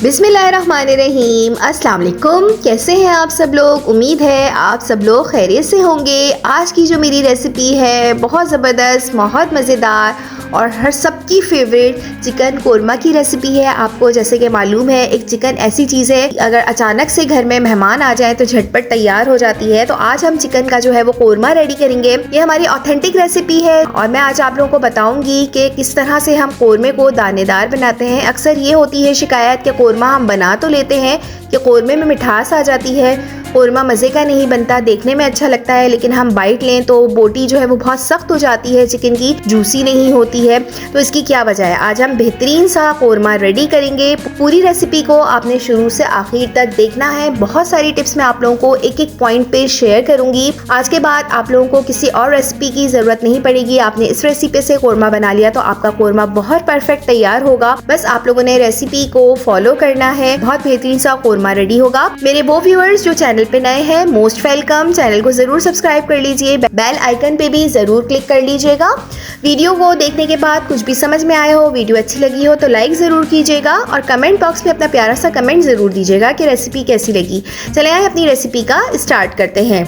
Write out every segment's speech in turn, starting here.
बिस्मिल्लाहिर्रहमानिर्रहीम। अस्सलाम वालेकुम। कैसे हैं आप सब लोग? उम्मीद है आप सब लोग खैरियत से होंगे। आज की जो मेरी रेसिपी है बहुत ज़बरदस्त, बहुत मज़ेदार और हर सबकी फेवरेट चिकन कोरमा की रेसिपी है। आपको जैसे कि मालूम है, एक चिकन ऐसी चीज़ है अगर अचानक से घर में मेहमान आ जाए तो झटपट तैयार हो जाती है। तो आज हम चिकन का जो है वो कोरमा रेडी करेंगे। ये हमारी ऑथेंटिक रेसिपी है और मैं आज आप लोगों को बताऊंगी कि किस तरह से हम कोरमे को दानेदार बनाते हैं। अक्सर ये होती है शिकायत कि कोरमा हम बना तो लेते हैं कि कोरमे में मिठास आ जाती है, कोरमा मज़े का नहीं बनता, देखने में अच्छा लगता है, लेकिन हम बाइट लें तो बोटी जो है वो बहुत सख्त हो जाती है, चिकन की जूसी नहीं होती है। तो इसकी क्या वजह है? आज हम बेहतरीन सा कोरमा रेडी करेंगे। पूरी रेसिपी को आपने शुरू से आखिर तक देखना है। बहुत सारी टिप्स मैं आप लोगों को एक एक पॉइंट पे शेयर करूंगी। आज के बाद आप लोगों को किसी और रेसिपी की ज़रूरत नहीं पड़ेगी। आपने इस रेसिपी से कोरमा बना लिया तो आपका कोरमा बहुत परफेक्ट तैयार होगा। बस आप लोगों ने रेसिपी को फॉलो करना है, बहुत बेहतरीन सा कोरमा रेडी होगा। मेरे वो व्यूअर्स जो चैनल पे नए हैं, मोस्ट वेलकम। चैनल को जरूर सब्सक्राइब कर लीजिए, बेल आइकन पे भी जरूर क्लिक कर लीजिएगा। वीडियो को देखने के बाद कुछ भी समझ में आया हो, वीडियो अच्छी लगी हो तो लाइक जरूर कीजिएगा और कमेंट बॉक्स में अपना प्यारा सा कमेंट जरूर दीजिएगा कि रेसिपी कैसी लगी। चले आए अपनी रेसिपी का स्टार्ट करते हैं।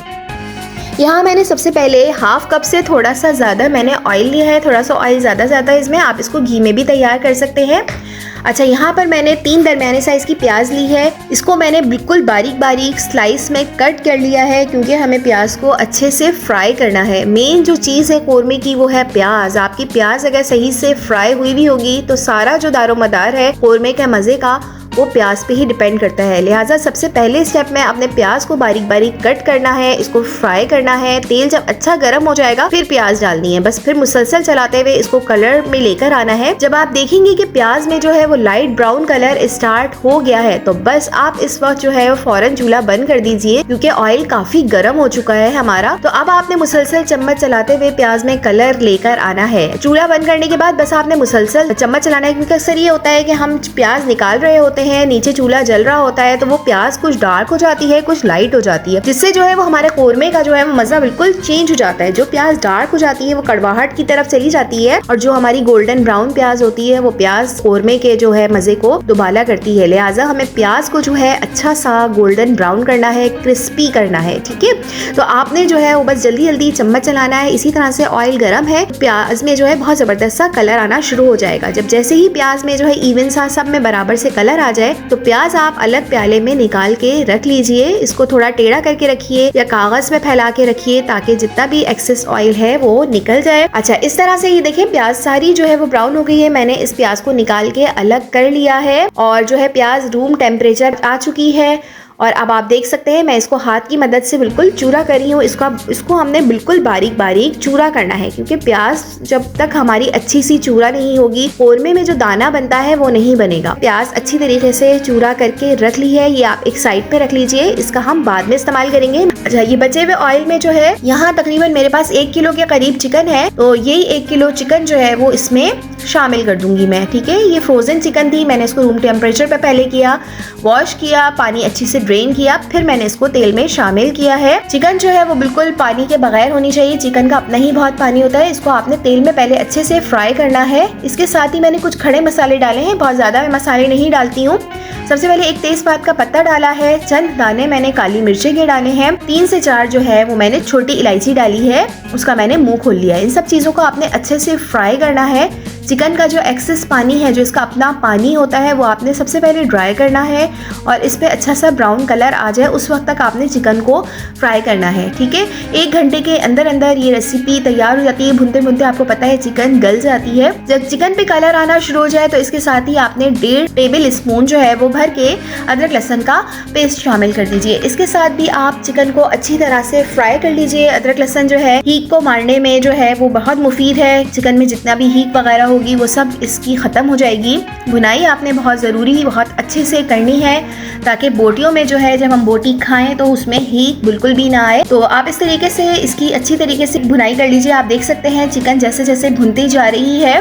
यहाँ मैंने सबसे पहले हाफ कप से थोड़ा सा ज़्यादा मैंने ऑयल लिया है। थोड़ा सा ऑयल ज़्यादा इसमें, आप इसको घी में भी तैयार कर सकते हैं। अच्छा, यहाँ पर मैंने 3 दरमियाने साइज़ की प्याज ली है। इसको मैंने बिल्कुल बारीक स्लाइस में कट कर लिया है क्योंकि हमें प्याज को अच्छे से फ्राई करना है। मेन जो चीज़ है कोरमे की वो है प्याज। आपकी प्याज अगर सही से फ्राई हुई भी होगी तो सारा जो दारोमदार है कोरमे के मज़े का वो प्याज पे ही डिपेंड करता है। लिहाजा सबसे पहले स्टेप में अपने प्याज को बारीक कट करना है, इसको फ्राई करना है। तेल जब अच्छा गर्म हो जाएगा फिर प्याज डालनी है। बस फिर मुसलसल चलाते हुए इसको कलर में लेकर आना है। जब आप देखेंगे कि प्याज में जो है वो लाइट ब्राउन कलर स्टार्ट हो गया है तो बस आप इस वक्त जो है वो फौरन चूल्हा बंद कर दीजिए क्योंकि ऑयल काफी गर्म हो चुका है हमारा। तो अब आपने मुसलसल चम्मच चलाते हुए प्याज में कलर लेकर आना है। चूल्हा बंद करने के बाद बस आपने मुसलसल चम्मच चलाना है क्योंकि अक्सर ये होता है कि हम प्याज निकाल रहे होते हैं, नीचे चूल्हा जल रहा होता है तो वो प्याज कुछ डार्क हो जाती है, कुछ लाइट हो जाती है, जिससे जो है वो हमारे कोरमे का जो है वो मजा बिल्कुल चेंज हो जाता है। जो प्याज डार्क हो जाती है वो कड़वाहट की तरफ चली जाती है और जो हमारी गोल्डन ब्राउन प्याज होती है वो प्याज कोरमे के जो है मजे को दुबाला करती है। लिहाजा हमें प्याज को जो है अच्छा सा गोल्डन ब्राउन करना है, क्रिस्पी करना है। ठीक है, तो आपने जो है वो बस जल्दी चम्मच चलाना है। इसी तरह से ऑयल गर्म है, प्याज में जो है बहुत जबरदस्त सा कलर आना शुरू हो जाएगा। जब जैसे ही प्याज में जो है इवन सा सब में बराबर से कलर आ जाए तो प्याज आप अलग प्याले में निकाल के रख लीजिए। इसको थोड़ा टेढ़ा करके रखिए या कागज में फैला के रखिए ताकि जितना भी एक्सेस ऑयल है वो निकल जाए। अच्छा, इस तरह से ये देखिए प्याज सारी जो है वो ब्राउन हो गई है। मैंने इस प्याज को निकाल के अलग कर लिया है और जो है प्याज रूम टेम्परेचर आ चुकी है। और अब आप देख सकते हैं मैं इसको हाथ की मदद से बिल्कुल चूरा कर रही हूँ। इसको हमने बिल्कुल बारीक चूरा करना है क्योंकि प्याज जब तक हमारी अच्छी सी चूरा नहीं होगी कोरमे में जो दाना बनता है वो नहीं बनेगा। प्याज अच्छी तरीके से चूरा करके रख ली है, ये आप एक साइड पे रख लीजिए, इसका हम बाद में इस्तेमाल करेंगे। अच्छा, ये बचे हुए ऑयल में जो है यहाँ तकरीबन मेरे पास 1 किलो के करीब चिकन है तो यही 1 किलो चिकन जो है वो इसमें शामिल कर दूंगी मैं। ठीक है, ये फ्रोजन चिकन थी, मैंने इसको रूम टेम्परेचर पे पहले किया, वॉश किया, पानी अच्छी से ड्रेन किया, फिर मैंने इसको तेल में शामिल किया है। चिकन जो है वो बिल्कुल पानी के बगैर होनी चाहिए, चिकन का अपना ही बहुत पानी होता है। इसको आपने तेल में पहले अच्छे से फ्राई करना है। इसके साथ ही मैंने कुछ खड़े मसाले डाले हैं, बहुत ज्यादा मैं मसाले नहीं डालती हूँ। सबसे पहले एक तेजपात का पत्ता डाला है, चंद दाने मैंने काली मिर्ची के डाले हैं, 3 से 4 जो है वो मैंने छोटी इलायची डाली है, उसका मैंने मुंह खोल लिया है। इन सब चीजों को आपने अच्छे से फ्राई करना है। चिकन का जो एक्सेस पानी है, जो इसका अपना पानी होता है, वो आपने सबसे पहले ड्राई करना है और इस पे अच्छा सा ब्राउन कलर आ जाए उस वक्त तक आपने चिकन को फ्राई करना है। ठीक है, 1 घंटे के अंदर ये रेसिपी तैयार हो जाती है। भुनते भुनते आपको पता है चिकन गल जाती है। जब चिकन पे कलर आना शुरू हो जाए तो इसके साथ ही आपने 1.5 टेबल स्पून जो है वो भर के अदरक लहसुन का पेस्ट शामिल कर दीजिए। इसके साथ भी आप चिकन को अच्छी तरह से फ्राई कर लीजिए। अदरक लहसुन जो है हीट को मारने में जो है वो बहुत मुफीद है। चिकन में जितना भी हीट वगैरह होगी वो सब इसकी ख़त्म हो जाएगी। भुनाई आपने बहुत ज़रूरी, बहुत अच्छे से करनी है ताकि बोटियों में जो है जब हम बोटी खाएं तो उसमें हीट बिल्कुल भी ना आए। तो आप इस तरीके से इसकी अच्छी तरीके से भुनाई कर लीजिए। आप देख सकते हैं चिकन जैसे जैसे भुनती जा रही है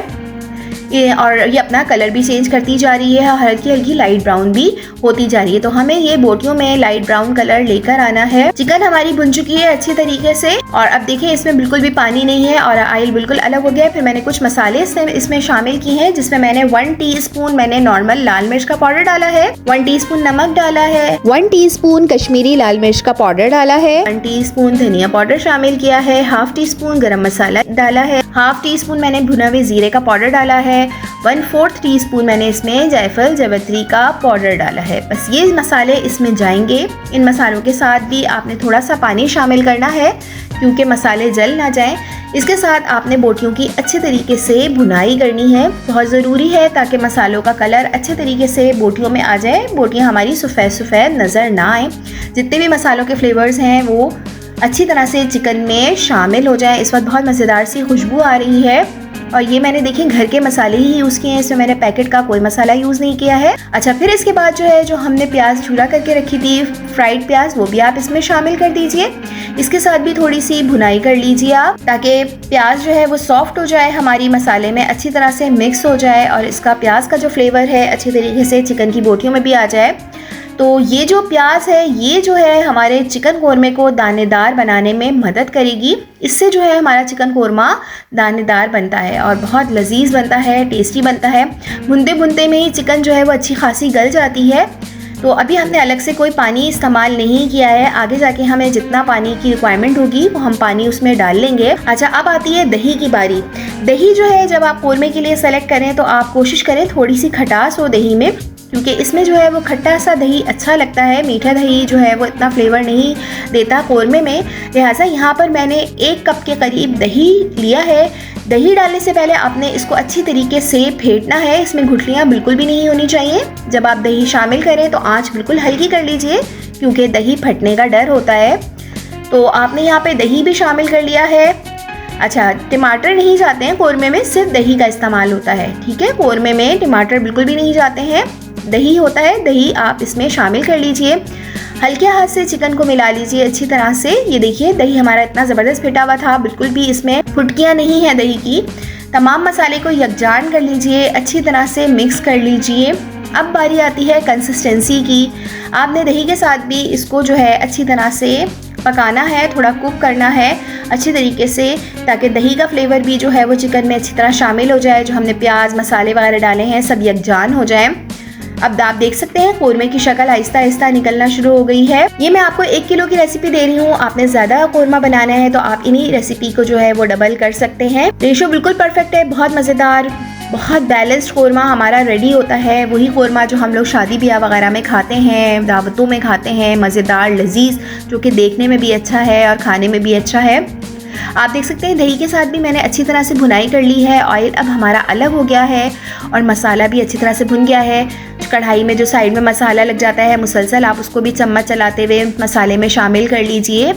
और ये अपना कलर भी चेंज करती जा रही है, हल्की हल्की लाइट ब्राउन भी होती जा रही है। तो हमें ये बोटियों में लाइट ब्राउन कलर लेकर आना है। चिकन हमारी भुन चुकी है अच्छी तरीके से और अब देखिए इसमें बिल्कुल भी पानी नहीं है और ऑयल बिल्कुल अलग हो गया है। फिर मैंने कुछ मसाले इसमें शामिल किए हैं, जिसमें मैंने 1 टीस्पून मैंने नॉर्मल लाल मिर्च का पाउडर डाला है, 1 टीस्पून नमक डाला है, 1 टीस्पून कश्मीरी लाल मिर्च का पाउडर डाला है, 1 टीस्पून धनिया पाउडर शामिल किया है, हाफ टी स्पून गरम मसाला डाला है, हाफ टी स्पून मैंने भुना हुए जीरे का पाउडर डाला है, 1/4 टीस्पून मैंने इसमें जायफल जावित्री का पाउडर डाला है। बस ये मसाले इसमें जाएंगे। इन मसालों के साथ भी आपने थोड़ा सा पानी शामिल करना है क्योंकि मसाले जल ना जाएं। इसके साथ आपने बोटियों की अच्छे तरीके से भुनाई करनी है, बहुत ज़रूरी है ताकि मसालों का कलर अच्छे तरीके से बोटियों में आ जाए, बोटियां हमारी सफ़ेद सफ़ेद नज़र ना आए। जितने भी मसालों के फ्लेवर्स हैं वो अच्छी तरह से चिकन में शामिल हो जाए। इस वक्त बहुत मज़ेदार सी खुशबू आ रही है और ये मैंने देखिए घर के मसाले ही यूज़ किए हैं, इसमें मैंने पैकेट का कोई मसाला यूज़ नहीं किया है। अच्छा, फिर इसके बाद जो हमने प्याज चूरा करके रखी थी, फ्राइड प्याज, वो भी आप इसमें शामिल कर दीजिए। इसके साथ भी थोड़ी सी भुनाई कर लीजिए आप, ताकि प्याज वो सॉफ्ट हो जाए, हमारी मसाले में अच्छी तरह से मिक्स हो जाए और इसका प्याज का जो फ्लेवर है अच्छी तरीके से चिकन की बोटियों में भी आ जाए। तो ये जो प्याज है ये हमारे चिकन कोरमा को दानेदार बनाने में मदद करेगी। इससे हमारा चिकन कोरमा दानेदार बनता है और बहुत लजीज बनता है, टेस्टी बनता है। भुनते भुनते में ही चिकन वो अच्छी खासी गल जाती है। तो अभी हमने अलग से कोई पानी इस्तेमाल नहीं किया है, आगे जाके हमें जितना पानी की रिक्वायरमेंट होगी वो हम पानी उसमें डाल लेंगे। अच्छा, अब आती है दही की बारी। दही जब आप कोरमे के लिए सेलेक्ट करें तो आप कोशिश करें थोड़ी सी खटास हो दही में, क्योंकि इसमें वो खट्टा सा दही अच्छा लगता है। मीठा दही वो इतना फ्लेवर नहीं देता कोरमे में। लिहाजा यहाँ पर मैंने 1 कप के करीब दही लिया है। दही डालने से पहले आपने इसको अच्छी तरीके से फेंटना है, इसमें गुठलियाँ बिल्कुल भी नहीं होनी चाहिए। जब आप दही शामिल करें तो आंच बिल्कुल हल्की कर लीजिए क्योंकि दही फटने का डर होता है। तो आपने यहाँ पे दही भी शामिल कर लिया है। अच्छा, टमाटर नहीं जाते हैं कोरमे में, सिर्फ दही का इस्तेमाल होता है, ठीक है। कोरमे में टमाटर बिल्कुल भी नहीं जाते हैं, दही होता है। दही आप इसमें शामिल कर लीजिए, हल्के हाथ से चिकन को मिला लीजिए अच्छी तरह से। ये देखिए दही हमारा इतना ज़बरदस्त फिटा हुआ था, बिल्कुल भी इसमें फुटकियाँ नहीं है दही की। तमाम मसाले को यकजान कर लीजिए, अच्छी तरह से मिक्स कर लीजिए। अब बारी आती है कंसिस्टेंसी की। आपने दही के साथ भी इसको अच्छी तरह से पकाना है, थोड़ा कुक करना है अच्छी तरीके से, ताकि दही का फ्लेवर भी वो चिकन में अच्छी तरह शामिल हो जाए। जो हमने प्याज मसाले वगैरह डाले हैं सब यकजान हो जाए। अब आप देख सकते हैं कोरमे की शक्ल आहिस्ता आहिस्ता निकलना शुरू हो गई है। ये मैं आपको 1 किलो की रेसिपी दे रही हूँ। आपने ज़्यादा कोरमा बनाना है तो आप इन्हीं रेसिपी को वो डबल कर सकते हैं। रेशो बिल्कुल परफेक्ट है, बहुत मज़ेदार, बहुत बैलेंस्ड कोरमा हमारा रेडी होता है। वही कोरमा जो हम लोग शादी ब्याह वगैरह में खाते हैं, दावतों में खाते हैं, मज़ेदार लजीज, जो कि देखने में भी अच्छा है और खाने में भी अच्छा है। आप देख सकते हैं दही के साथ भी मैंने अच्छी तरह से भुनाई कर ली है। ऑयल अब हमारा अलग हो गया है और मसाला भी अच्छी तरह से भुन गया है। कढ़ाई में जो साइड में मसाला लग जाता है मुसलसल, आप उसको भी चम्मच चलाते हुए मसाले में शामिल कर लीजिए,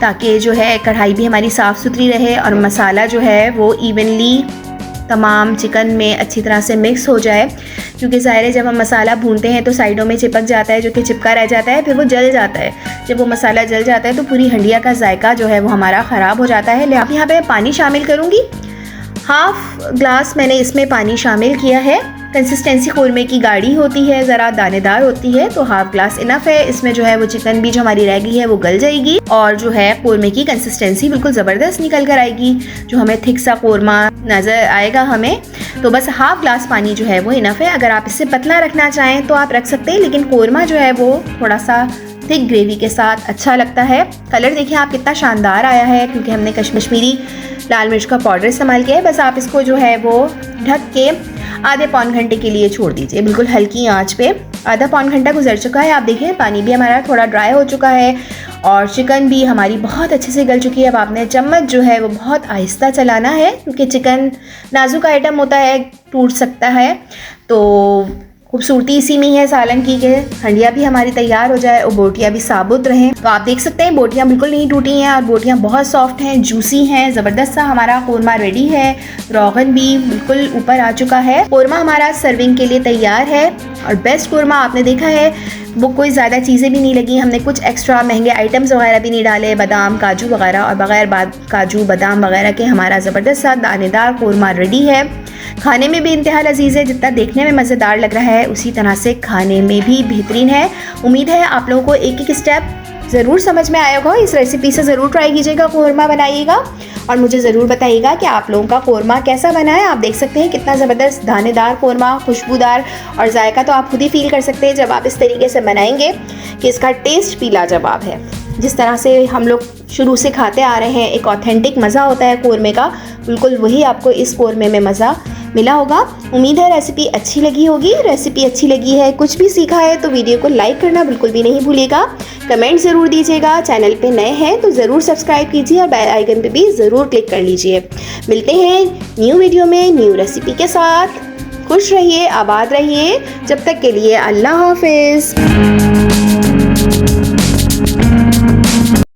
ताकि कढ़ाई भी हमारी साफ़ सुथरी रहे और मसाला वो इवनली तमाम चिकन में अच्छी तरह से मिक्स हो जाए। क्योंकि ज़ाहिर है जब हम मसाला भूनते हैं तो साइडों में चिपक जाता है, जो कि चिपका रह जाता है, फिर वो जल जाता है। जब वो मसाला जल जाता है तो पूरी हंडिया का जायका वो हमारा ख़राब हो जाता है। अब यहाँ पे पानी शामिल करूँगी, 1/2 ग्लास मैंने इसमें पानी शामिल किया है। कंसिस्टेंसी कोरमे की गाढ़ी होती है, ज़रा दानेदार होती है, तो 1/2 ग्लास इनफ है। इसमें वो चिकन भी जो हमारी रह गई है वो गल जाएगी और कोरमे की कंसिस्टेंसी बिल्कुल ज़बरदस्त निकल कर आएगी, जो हमें थिक सा कोरमा नज़र आएगा हमें। तो बस 1/2 ग्लास पानी वो इनफ है। अगर आप इससे पतला रखना चाहें तो आप रख सकते हैं, लेकिन कोरमा वो थोड़ा सा थिक ग्रेवी के साथ अच्छा लगता है। कलर देखिए आप कितना शानदार आया है, क्योंकि हमने कश्मीरी लाल मिर्च का पाउडर इस्तेमाल किया है। बस आप इसको वो ढक के आधे पौन घंटे के लिए छोड़ दीजिए, बिल्कुल हल्की आंच पे। आधा पौन घंटा गुजर चुका है, आप देखिए पानी भी हमारा थोड़ा ड्राई हो चुका है और चिकन भी हमारी बहुत अच्छे से गल चुकी है। अब आपने चम्मच वो बहुत आहिस्ता चलाना है, क्योंकि चिकन नाजुक आइटम होता है, टूट सकता है। तो खूबसूरती इसी में है सालन की, कि हंडिया भी हमारी तैयार हो जाए और बोटियाँ भी साबुत रहें। तो आप देख सकते हैं बोटियाँ बिल्कुल नहीं टूटी हैं और बोटियाँ बहुत सॉफ्ट हैं, जूसी हैं। ज़बरदस्त सा हमारा कोरमा रेडी है, रोगन भी बिल्कुल ऊपर आ चुका है। कोरमा हमारा सर्विंग के लिए तैयार है और बेस्ट कोरमा आपने देखा है वो कोई ज़्यादा चीज़ें भी नहीं लगी, हमने कुछ एक्स्ट्रा महंगे आइटम्स वगैरह भी नहीं डाले, बादाम काजू वगैरह, और बग़ैर काजू बादाम वगैरह के हमारा ज़बरदस्त सा दानेदार कोरमा रेडी है। खाने में भी इंतहा लजीज़ है, जितना देखने में मज़ेदार लग रहा है उसी तरह से खाने में भी बेहतरीन है। उम्मीद है आप लोगों को एक एक स्टेप ज़रूर समझ में आया होगा। इस रेसिपी से ज़रूर ट्राई कीजिएगा, कोरमा बनाइएगा और मुझे ज़रूर बताइएगा कि आप लोगों का कोरमा कैसा बना है। आप देख सकते हैं कितना ज़बरदस्त दानेदार कोरमा, खुशबूदार, और जायका तो आप खुद ही फील कर सकते हैं जब आप इस तरीके से बनाएंगे कि इसका टेस्ट भी लाजवाब है। जिस तरह से हम लोग शुरू से खाते आ रहे हैं, एक ऑथेंटिक मज़ा होता है कोरमे का, बिल्कुल वही आपको इस कोरमे में मज़ा मिला होगा। उम्मीद है रेसिपी अच्छी लगी होगी। रेसिपी अच्छी लगी है, कुछ भी सीखा है तो वीडियो को लाइक करना बिल्कुल भी नहीं भूलिएगा। कमेंट ज़रूर दीजिएगा। चैनल पे नए हैं तो ज़रूर सब्सक्राइब कीजिए और बेल आइकन पे भी ज़रूर क्लिक कर लीजिए। मिलते हैं न्यू वीडियो में न्यू रेसिपी के साथ। खुश रहिए, आबाद रहिए। जब तक के लिए अल्लाह हाफिज़।